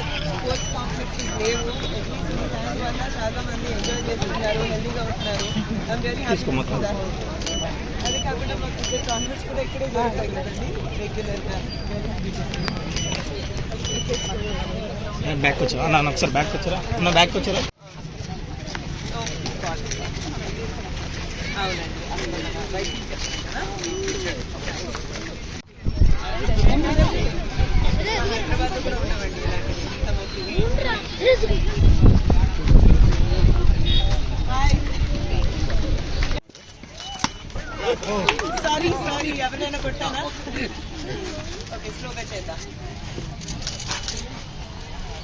Sports complex లేవు. At least ఈ time వల్ల చాలా మంది ఎంజాయ్ చేస్తున్నారు, హెల్దీగా ఉంటున్నారు. I'm very happy. అదే కాకుండా మాకు క్రికెట్ కాన్ఫరెన్స్ కూడా ఇక్కడే జరుగుతాయి కదండి రెగ్యులర్గా. బ్యాక్ వచ్చారా నాన్న? ఒకసారి బ్యాక్ వచ్చారా? బ్యాక్ వచ్చారా? అవునండి. హైదరాబాద్లో కూడా ఉన్నామండి ఇలాంటివి. సారీ ఎవరైనా కొట్టానా? ఓకే, స్లోగా చేద్దాం.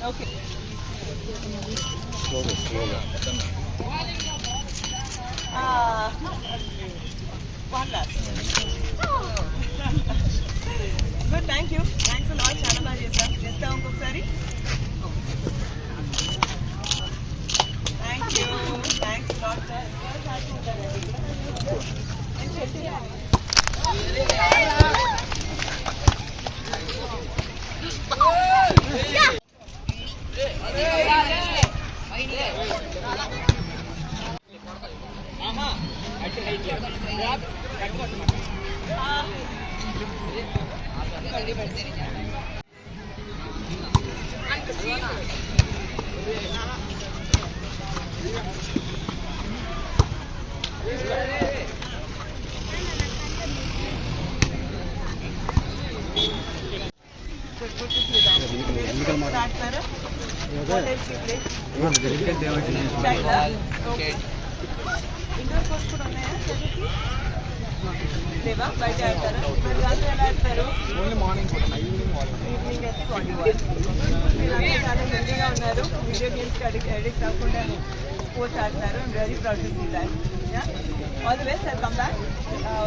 Okay, one last. Good, thank you. Thanks a lot. చాలా బాగా చేశాం. చేస్తాం ఇంకొకసారి. Thank you. Thanks a lot, sir. Indoor course కూడా ఉన్నాయా? లేవా? బయట ఆడతారా? మరి రాత్రి ఎలా ఆడతారు? ఈవినింగ్ అయితే వాలీబాల్. మీరంతా చాలా హెల్దీగా ఉన్నారు. వీడియో గేమ్స్కి అడిక్ట్ అవ్వకుండా స్పోర్ట్స్ ఆడతారు. I'm very proud to see that. All the best. I come back.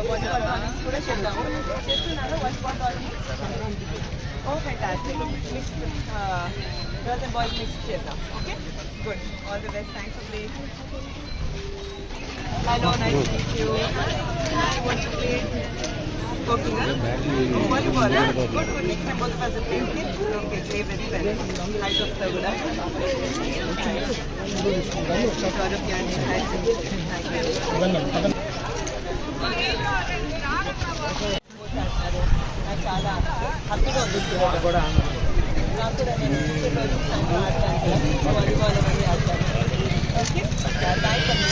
Volleyball mornings కూడా చేద్దాము. చేస్తున్నాను volleyball mornings. Oh fantastic. Mix girls and boys mix చేద్దాం. Okay, good. All the best. Thanks for playing. Hello, nice to meet you. Hi, what do you play? Cooking, huh? Oh, volleyball, huh? Good. Next time both of us will play, okay? Okay, play very well. Hi, Dr. Gula. Gaurav Gyani, hi. నాకు చాలా హ్యాపీగా ఉంది. నాకు కూడా నేను volleyball అవన్నీ ఆడతాను. Okay, thanks అండి.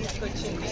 తీసుకొచ్చింది.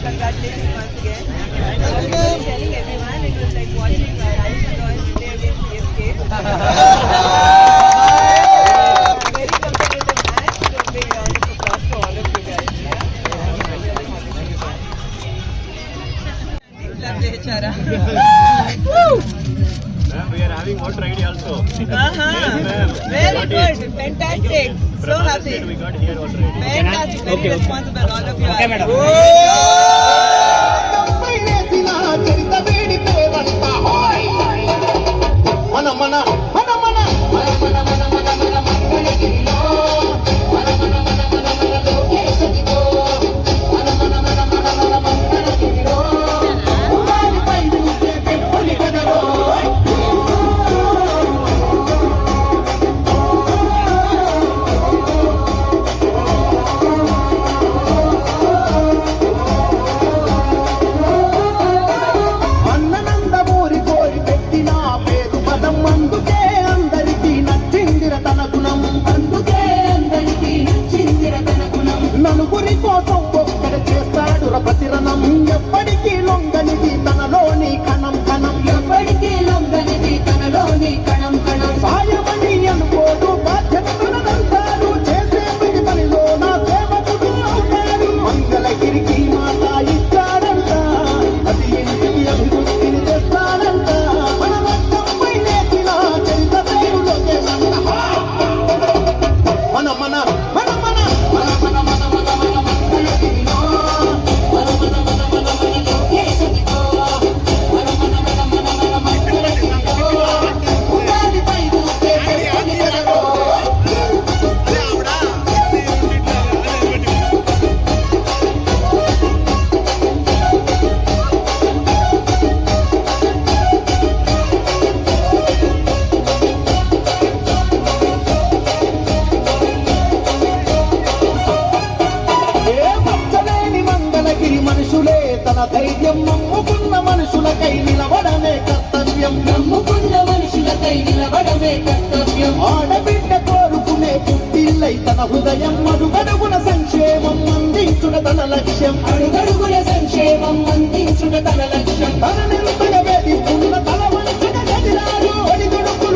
Congratulations once again. I was telling everyone it was like watching Rajasthan Royals play against CSK. Very competitive match. So big round of applause for all of you guys. Lovely Chara. Ma'am, we are having water ID also. Very good. Fantastic. So happy. We got here water ID. Fantastic. Very responsible. All of you. Okay, madam. మన ధైర్యం నమ్ముకున్న మనుషులకై నిలబడమే కర్తవ్యం. నమ్ముకున్న మనుషులకై నిలబడమే కర్తవ్యం. ఆడబిడ్డ కోరుకునే పుట్టిల్లై తన హృదయం అడుగడుగున సంక్షేమం అందించుట తన లక్ష్యం. అడుగడుగున సంక్షేమం అందించుట తన లక్ష్యం. తన నిరుపడ వేధిస్తున్న తల వంచుట గదిలారు ఒడిదుడుకు